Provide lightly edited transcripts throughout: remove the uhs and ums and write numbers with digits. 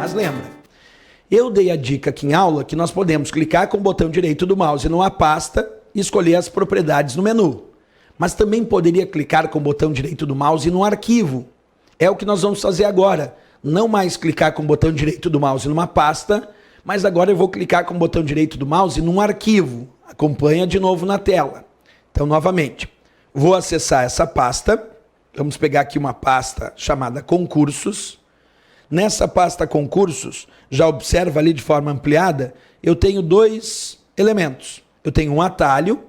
Mas lembra, eu dei a dica aqui em aula que nós podemos clicar com o botão direito do mouse numa pasta e escolher as propriedades no menu. Mas também poderia clicar com o botão direito do mouse no arquivo. É o que nós vamos fazer agora. Não mais clicar com o botão direito do mouse numa pasta, mas agora eu vou clicar com o botão direito do mouse num arquivo. Acompanha de novo na tela. Então, novamente, vou acessar essa pasta. Vamos pegar aqui uma pasta chamada Concursos. Nessa pasta Concursos, já observa ali de forma ampliada, eu tenho dois elementos. Eu tenho um atalho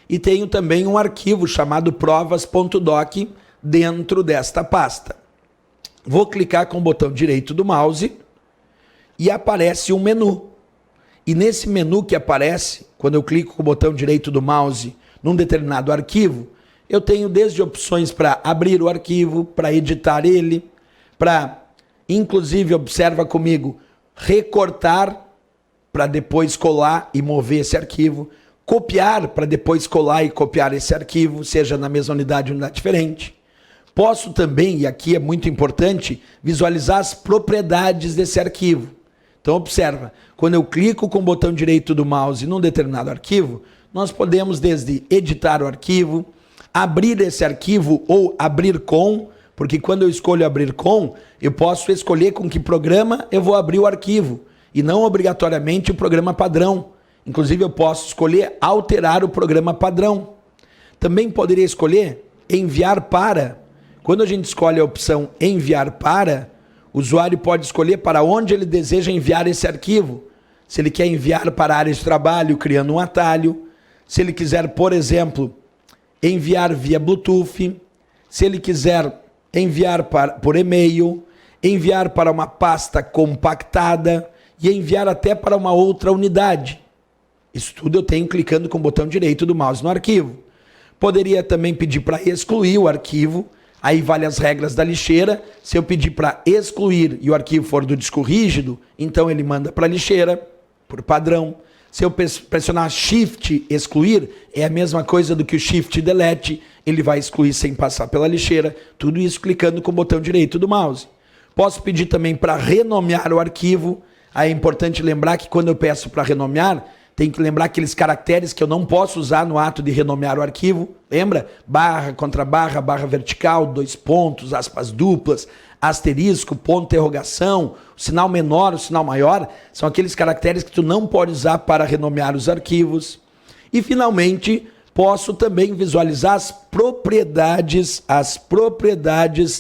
e tenho também um arquivo chamado provas.doc dentro desta pasta. Vou clicar com o botão direito do mouse e aparece um menu. E nesse menu que aparece, quando eu clico com o botão direito do mouse num determinado arquivo, eu tenho desde opções para abrir o arquivo, para editar ele, para, inclusive, observa comigo, recortar para depois colar e mover esse arquivo, copiar para depois colar e copiar esse arquivo, seja na mesma unidade ou unidade diferente. Posso também, e aqui é muito importante, visualizar as propriedades desse arquivo. Então observa, quando eu clico com o botão direito do mouse num determinado arquivo, nós podemos desde editar o arquivo, abrir esse arquivo ou abrir com, porque quando eu escolho abrir com, eu posso escolher com que programa eu vou abrir o arquivo, e não obrigatoriamente o programa padrão. Inclusive eu posso escolher alterar o programa padrão. Também poderia escolher enviar para. Quando a gente escolhe a opção enviar para, o usuário pode escolher para onde ele deseja enviar esse arquivo. Se ele quer enviar para a área de trabalho, criando um atalho. Se ele quiser, por exemplo, enviar via Bluetooth. Se ele quiser enviar por e-mail, enviar para uma pasta compactada e enviar até para uma outra unidade. Isso tudo eu tenho clicando com o botão direito do mouse no arquivo. Poderia também pedir para excluir o arquivo. Aí vale as regras da lixeira. Se eu pedir para excluir e o arquivo for do disco rígido, então ele manda para a lixeira, por padrão. Se eu pressionar Shift excluir, é a mesma coisa do que o Shift delete, ele vai excluir sem passar pela lixeira. Tudo isso clicando com o botão direito do mouse. Posso pedir também para renomear o arquivo. Aí é importante lembrar que quando eu peço para renomear, tem que lembrar aqueles caracteres que eu não posso usar no ato de renomear o arquivo. Lembra? Barra, contra barra, barra vertical, dois pontos, aspas duplas, asterisco, ponto de interrogação, o sinal menor, o sinal maior. São aqueles caracteres que tu não pode usar para renomear os arquivos. E, finalmente, posso também visualizar as propriedades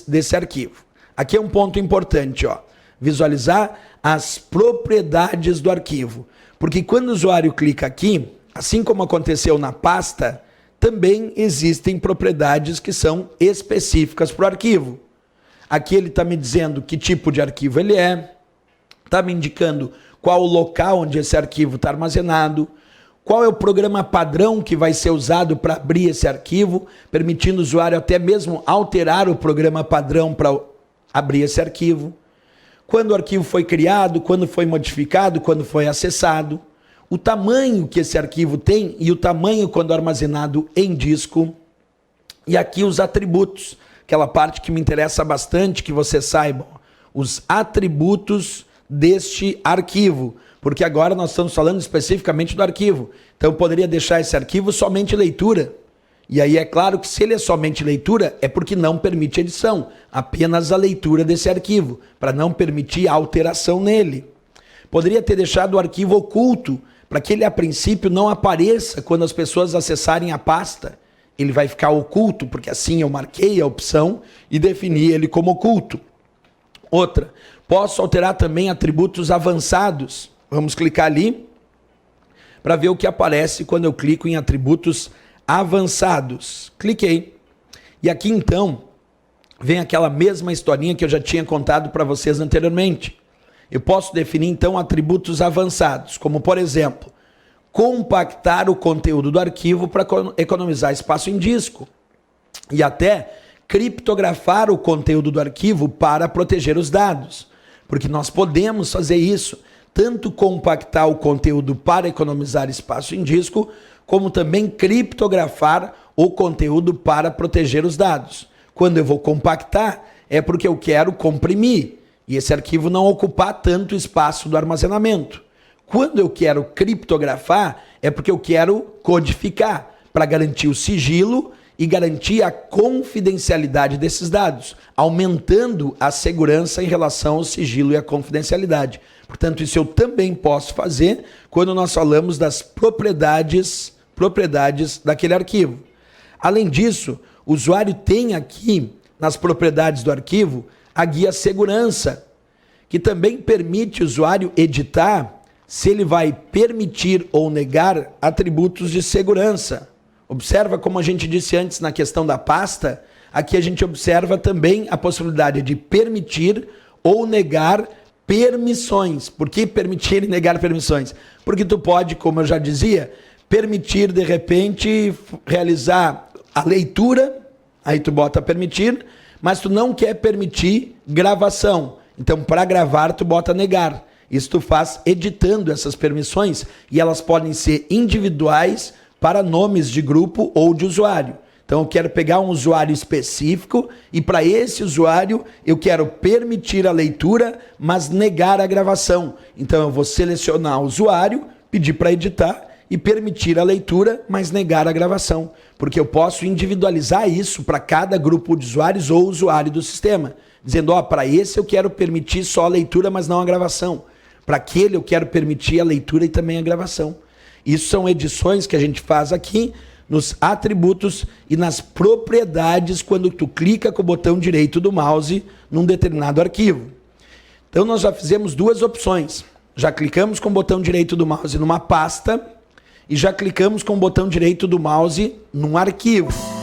desse arquivo. Aqui é um ponto importante, ó. Visualizar as propriedades do arquivo. Porque quando o usuário clica aqui, assim como aconteceu na pasta, também existem propriedades que são específicas para o arquivo. Aqui ele está me dizendo que tipo de arquivo ele é, está me indicando qual o local onde esse arquivo está armazenado, qual é o programa padrão que vai ser usado para abrir esse arquivo, permitindo o usuário até mesmo alterar o programa padrão para abrir esse arquivo. Quando o arquivo foi criado, quando foi modificado, quando foi acessado, o tamanho que esse arquivo tem e o tamanho quando armazenado em disco. E aqui os atributos, aquela parte que me interessa bastante que vocês saibam, os atributos deste arquivo, porque agora nós estamos falando especificamente do arquivo. Então eu poderia deixar esse arquivo somente leitura. E aí é claro que se ele é somente leitura, é porque não permite edição, apenas a leitura desse arquivo, para não permitir alteração nele. Poderia ter deixado o arquivo oculto, para que ele a princípio não apareça quando as pessoas acessarem a pasta. Ele vai ficar oculto, porque assim eu marquei a opção e defini ele como oculto. Outra, posso alterar também atributos avançados. Vamos clicar ali, para ver o que aparece quando eu clico em atributos avançados. Cliquei. E aqui então vem aquela mesma historinha que eu já tinha contado para vocês anteriormente. Eu posso definir então atributos avançados, como por exemplo, compactar o conteúdo do arquivo para economizar espaço em disco. E até criptografar o conteúdo do arquivo para proteger os dados. Porque nós podemos fazer isso, tanto compactar o conteúdo para economizar espaço em disco, como também criptografar o conteúdo para proteger os dados. Quando eu vou compactar, é porque eu quero comprimir. e esse arquivo não ocupar tanto espaço do armazenamento. Quando eu quero criptografar, é porque eu quero codificar, para garantir o sigilo e garantir a confidencialidade desses dados, aumentando a segurança em relação ao sigilo e à confidencialidade. Portanto, isso eu também posso fazer quando nós falamos das propriedades daquele arquivo. Além disso, o usuário tem aqui, nas propriedades do arquivo, a guia segurança, que também permite o usuário editar se ele vai permitir ou negar atributos de segurança. Observa como a gente disse antes na questão da pasta, aqui a gente observa também a possibilidade de permitir ou negar permissões. Por que permitir e negar permissões? Porque tu pode, como eu já dizia, permitir de repente realizar a leitura, aí tu bota permitir, mas tu não quer permitir gravação. Então, para gravar, tu bota negar. Isso tu faz editando essas permissões e elas podem ser individuais para nomes de grupo ou de usuário. Então, eu quero pegar um usuário específico e para esse usuário eu quero permitir a leitura, mas negar a gravação. Então, eu vou selecionar o usuário, pedir para editar e permitir a leitura, mas negar a gravação. Porque eu posso individualizar isso para cada grupo de usuários ou usuário do sistema. Dizendo, ó, para esse eu quero permitir só a leitura, mas não a gravação. Para aquele eu quero permitir a leitura e também a gravação. Isso são edições que a gente faz aqui nos atributos e nas propriedades quando tu clica com o botão direito do mouse num determinado arquivo. Então nós já fizemos duas opções. Já clicamos com o botão direito do mouse numa pasta e já clicamos com o botão direito do mouse num arquivo.